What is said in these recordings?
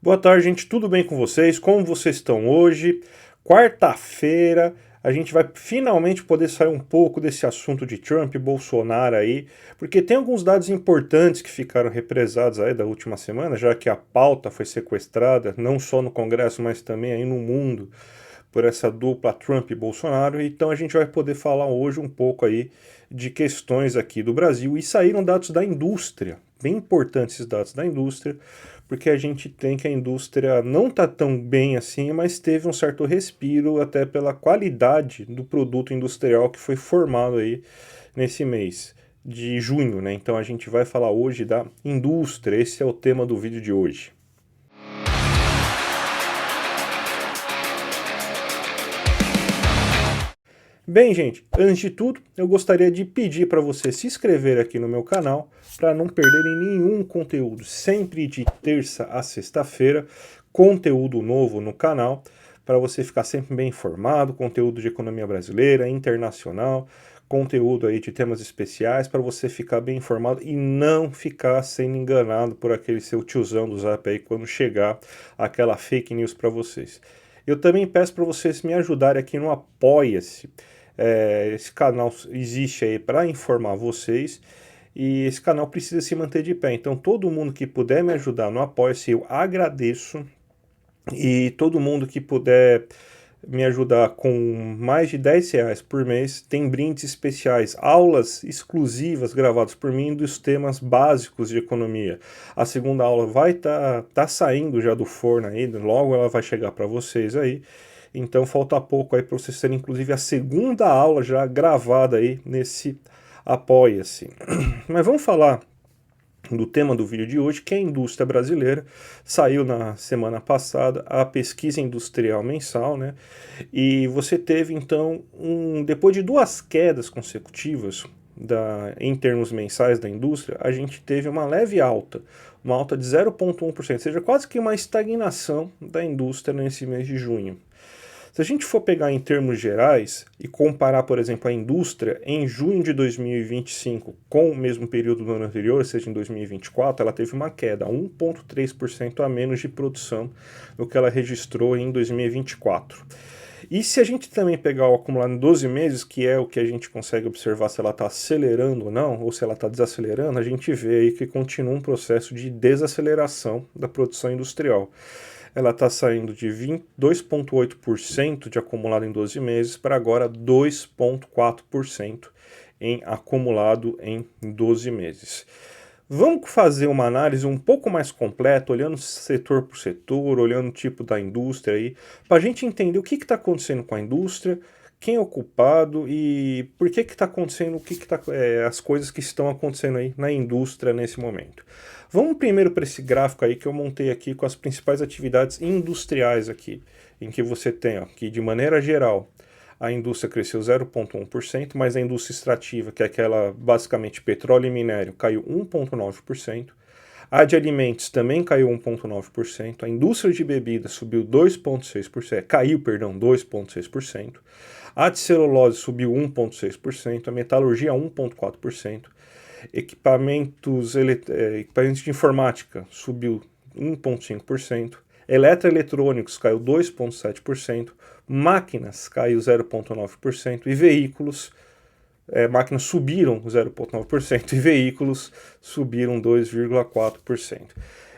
Boa tarde, gente. Tudo bem com vocês? Como vocês estão hoje? Quarta-feira, a gente vai finalmente poder sair um pouco desse assunto de Trump e Bolsonaro aí, porque tem alguns dados importantes que ficaram represados aí da última semana, já que a pauta foi sequestrada, não só no Congresso, mas também aí no mundo, por essa dupla Trump e Bolsonaro. Então a gente vai poder falar hoje um pouco aí de questões aqui do Brasil, e saíram dados da indústria, bem importantes esses dados da indústria, porque a gente tem que a indústria não está tão bem assim, mas teve um certo respiro até pela qualidade do produto industrial que foi formado aí nesse mês de junho, né? Então a gente vai falar hoje da indústria, esse é o tema do vídeo de hoje. Bem, gente, antes de tudo, eu gostaria de pedir para você se inscrever aqui no meu canal para não perderem nenhum conteúdo. Sempre de terça a sexta-feira, conteúdo novo no canal, para você ficar sempre bem informado, conteúdo de economia brasileira, internacional, conteúdo aí de temas especiais, para você ficar bem informado e não ficar sendo enganado por aquele seu tiozão do Zap aí quando chegar aquela fake news para vocês. Eu também peço para vocês me ajudarem aqui no Apoia-se. Esse canal existe aí para informar vocês e esse canal precisa se manter de pé. Então, todo mundo que puder me ajudar no Apoia-se, eu agradeço. E todo mundo que puder me ajudar com mais de R$ 10 por mês, tem brindes especiais, aulas exclusivas gravadas por mim dos temas básicos de economia. A segunda aula vai tá saindo já do forno aí, logo ela vai chegar para vocês aí. Então falta pouco aí para vocês terem inclusive a segunda aula já gravada aí nesse Apoia-se. Mas vamos falar do tema do vídeo de hoje, que é a indústria brasileira. Saiu na semana passada a pesquisa industrial mensal, né? E você teve então depois de duas quedas consecutivas em termos mensais da indústria, a gente teve uma alta de 0,1%, ou seja, quase que uma estagnação da indústria nesse mês de junho. Se a gente for pegar em termos gerais e comparar, por exemplo, a indústria em junho de 2025 com o mesmo período do ano anterior, ou seja, em 2024, ela teve uma queda, 1,3% a menos de produção do que ela registrou em 2024. E se a gente também pegar o acumulado em 12 meses, que é o que a gente consegue observar se ela está acelerando ou não, ou se ela está desacelerando, a gente vê aí que continua um processo de desaceleração da produção industrial. Ela está saindo de 2,8% de acumulado em 12 meses para agora 2,4% em acumulado em 12 meses. Vamos fazer uma análise um pouco mais completa, olhando setor por setor, olhando o tipo da indústria aí, para a gente entender o que está acontecendo com a indústria, quem é o culpado e por que está acontecendo, as coisas que estão acontecendo aí na indústria nesse momento. Vamos primeiro para esse gráfico aí que eu montei aqui com as principais atividades industriais aqui, em que você tem, ó, que de maneira geral a indústria cresceu 0,1%, mas a indústria extrativa, que é aquela basicamente petróleo e minério, caiu 1,9%. A de alimentos também caiu 1,9%. A indústria de bebidas subiu 2,6%, caiu, perdão, 2,6%. A de celulose subiu 1,6%. A metalurgia 1,4%. Equipamentos de informática subiu 1,5%. Eletroeletrônicos caiu 2,7%. Máquinas caiu 0,9% e veículos, máquinas subiram 0,9% e veículos subiram 2,4%.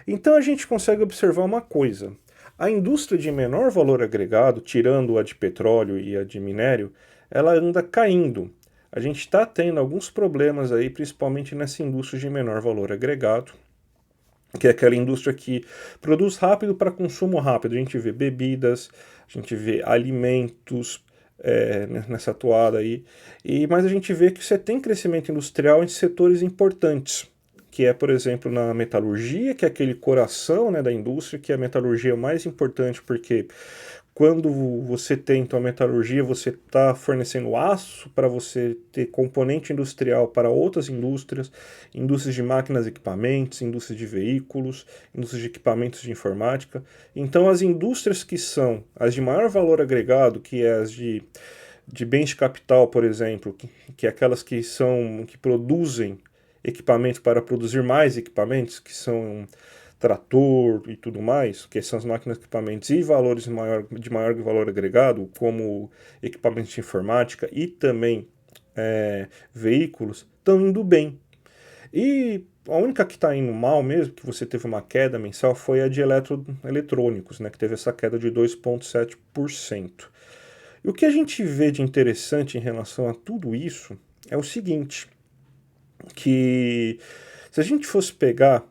Então a gente consegue observar uma coisa: a indústria de menor valor agregado, tirando a de petróleo e a de minério, ela anda caindo. A gente está tendo alguns problemas aí, principalmente nessa indústria de menor valor agregado, que é aquela indústria que produz rápido para consumo rápido. A gente vê bebidas, a gente vê alimentos nessa toada aí, mas a gente vê que você tem crescimento industrial em setores importantes, que é, por exemplo, na metalurgia, que é aquele coração, né, da indústria, que é a metalurgia mais importante porque quando você tem então a metalurgia, você está fornecendo aço para você ter componente industrial para outras indústrias, indústrias de máquinas e equipamentos, indústrias de veículos, indústrias de equipamentos de informática. Então as indústrias que são as de maior valor agregado, que é as de bens de capital, por exemplo, que é aquelas que produzem equipamentos para produzir mais equipamentos, que são trator e tudo mais, que são as máquinas e equipamentos e valores de maior valor agregado, como equipamentos de informática e também veículos, estão indo bem. E a única que está indo mal mesmo, que você teve uma queda mensal, foi a de eletrônicos, né, que teve essa queda de 2,7%. E o que a gente vê de interessante em relação a tudo isso é o seguinte, que se a gente fosse pegar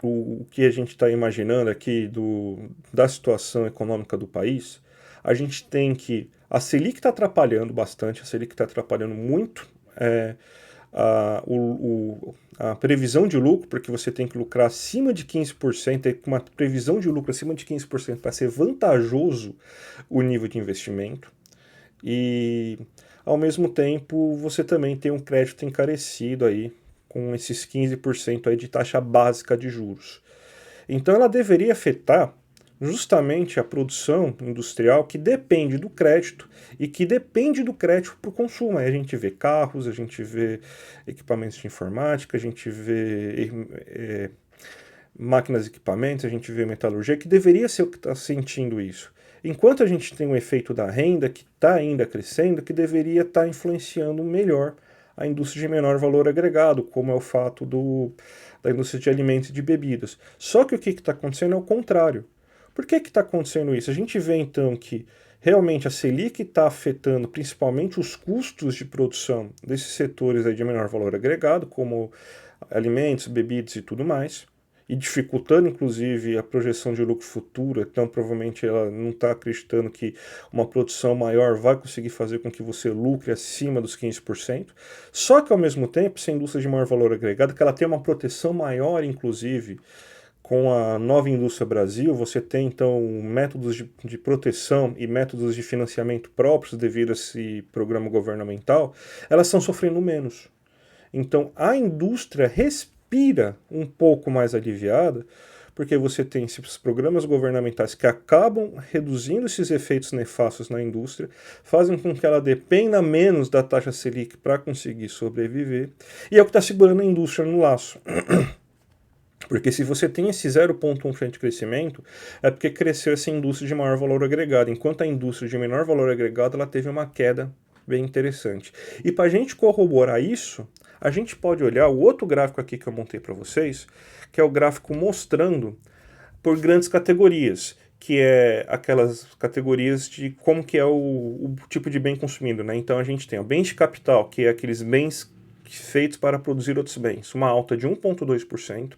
o que a gente está imaginando aqui da situação econômica do país, a gente tem que a Selic está atrapalhando bastante, a Selic está atrapalhando muito a previsão de lucro, porque você tem que lucrar acima de 15%, com uma previsão de lucro acima de 15% para ser vantajoso o nível de investimento. E, ao mesmo tempo, você também tem um crédito encarecido aí, com esses 15% aí de taxa básica de juros. Então ela deveria afetar justamente a produção industrial que depende do crédito e que depende do crédito para o consumo. Aí a gente vê carros, a gente vê equipamentos de informática, a gente vê máquinas e equipamentos, a gente vê metalurgia, que deveria ser o que está sentindo isso. Enquanto a gente tem um efeito da renda que está ainda crescendo, que deveria estar influenciando melhor a indústria de menor valor agregado, como é o fato da indústria de alimentos e de bebidas. Só que o que está acontecendo é o contrário. Por que está acontecendo isso? A gente vê então que realmente a Selic está afetando principalmente os custos de produção desses setores aí de menor valor agregado, como alimentos, bebidas e tudo mais, e dificultando inclusive a projeção de lucro futuro. Então provavelmente ela não está acreditando que uma produção maior vai conseguir fazer com que você lucre acima dos 15%. Só que ao mesmo tempo, essa indústria de maior valor agregado, que ela tem uma proteção maior inclusive com a nova indústria Brasil, você tem então métodos de proteção e métodos de financiamento próprios devido a esse programa governamental, elas estão sofrendo menos. Então a indústria respira um pouco mais aliviada, porque você tem esses programas governamentais que acabam reduzindo esses efeitos nefastos na indústria, fazem com que ela dependa menos da taxa Selic para conseguir sobreviver, e é o que está segurando a indústria no laço. Porque se você tem esse 0,1% de crescimento, é porque cresceu essa indústria de maior valor agregado, enquanto a indústria de menor valor agregado ela teve uma queda bem interessante. E para a gente corroborar isso, a gente pode olhar o outro gráfico aqui que eu montei para vocês, que é o gráfico mostrando por grandes categorias, que é aquelas categorias de como que é o tipo de bem consumido, né? Então a gente tem o bens de capital, que é aqueles bens feitos para produzir outros bens, uma alta de 1,2%,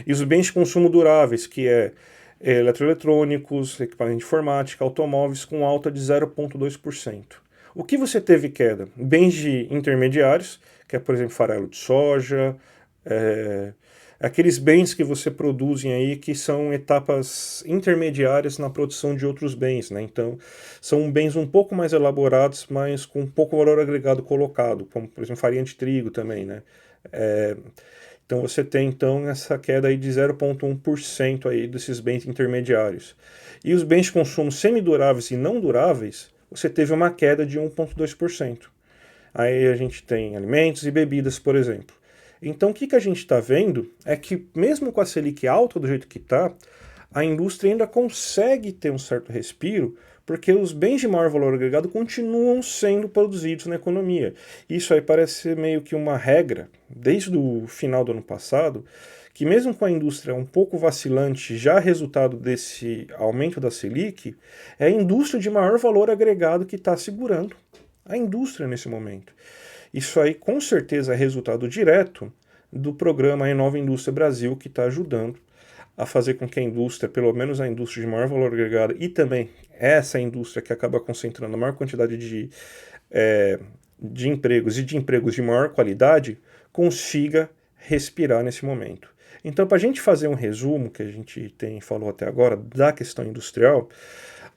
e os bens de consumo duráveis, que é eletroeletrônicos, equipamento de informática, automóveis, com alta de 0,2%. O que você teve queda? Bens de intermediários, que é, por exemplo, farelo de soja, aqueles bens que você produzem aí que são etapas intermediárias na produção de outros bens, né? Então, são bens um pouco mais elaborados, mas com pouco valor agregado colocado, como, por exemplo, farinha de trigo também, né? Então, você tem, então, essa queda aí de 0,1% aí desses bens intermediários. E os bens de consumo semiduráveis e não duráveis, você teve uma queda de 1,2%. Aí a gente tem alimentos e bebidas, por exemplo. Então, o que a gente está vendo é que, mesmo com a Selic alta do jeito que está, a indústria ainda consegue ter um certo respiro, porque os bens de maior valor agregado continuam sendo produzidos na economia. Isso aí parece ser meio que uma regra, desde o final do ano passado, que mesmo com a indústria um pouco vacilante, já resultado desse aumento da Selic, é a indústria de maior valor agregado que está segurando a indústria nesse momento. Isso aí com certeza é resultado direto do programa Nova Indústria Brasil, que está ajudando a fazer com que a indústria, pelo menos a indústria de maior valor agregado, e também essa indústria que acaba concentrando a maior quantidade de empregos e de empregos de maior qualidade, consiga respirar nesse momento. Então, para a gente fazer um resumo que a gente falou até agora da questão industrial,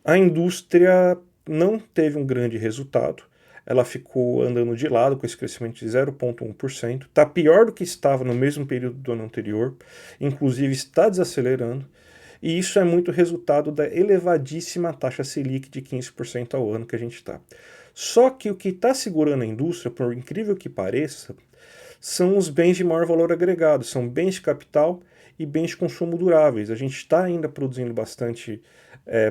a indústria não teve um grande resultado. Ela ficou andando de lado com esse crescimento de 0,1%. Está pior do que estava no mesmo período do ano anterior, inclusive está desacelerando, e isso é muito resultado da elevadíssima taxa Selic de 15% ao ano que a gente está. Só que o que está segurando a indústria, por incrível que pareça, são os bens de maior valor agregado, são bens de capital e bens de consumo duráveis. A gente está ainda produzindo bastante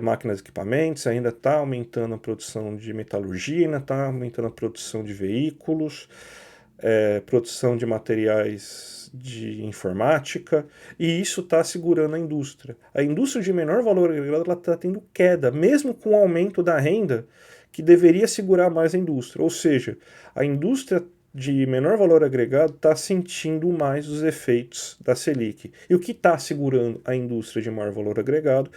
máquinas e equipamentos, ainda está aumentando a produção de metalurgia, ainda está aumentando a produção de veículos, produção de materiais de informática, e isso está segurando a indústria. A indústria de menor valor agregado está tendo queda, mesmo com o aumento da renda, que deveria segurar mais a indústria. Ou seja, a indústria de menor valor agregado está sentindo mais os efeitos da Selic. E o que está segurando a indústria de maior valor agregado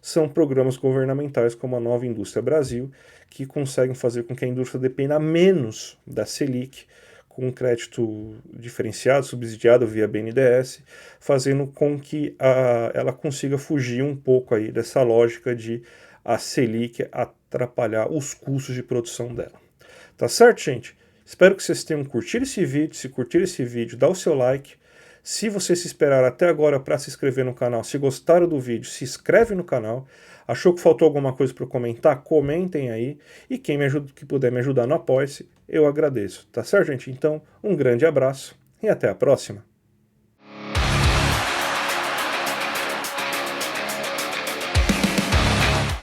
são programas governamentais como a Nova Indústria Brasil, que conseguem fazer com que a indústria dependa menos da Selic, com crédito diferenciado, subsidiado via BNDES, fazendo com que ela consiga fugir um pouco aí dessa lógica de a Selic atrapalhar os custos de produção dela. Tá certo, gente? Espero que vocês tenham curtido esse vídeo. Se curtir esse vídeo, dá o seu like. Se você se esperar até agora para se inscrever no canal, se gostaram do vídeo, se inscreve no canal. Achou que faltou alguma coisa para comentar? Comentem aí. E quem que puder me ajudar no Apoia-se, eu agradeço. Tá certo, gente? Então, um grande abraço e até a próxima.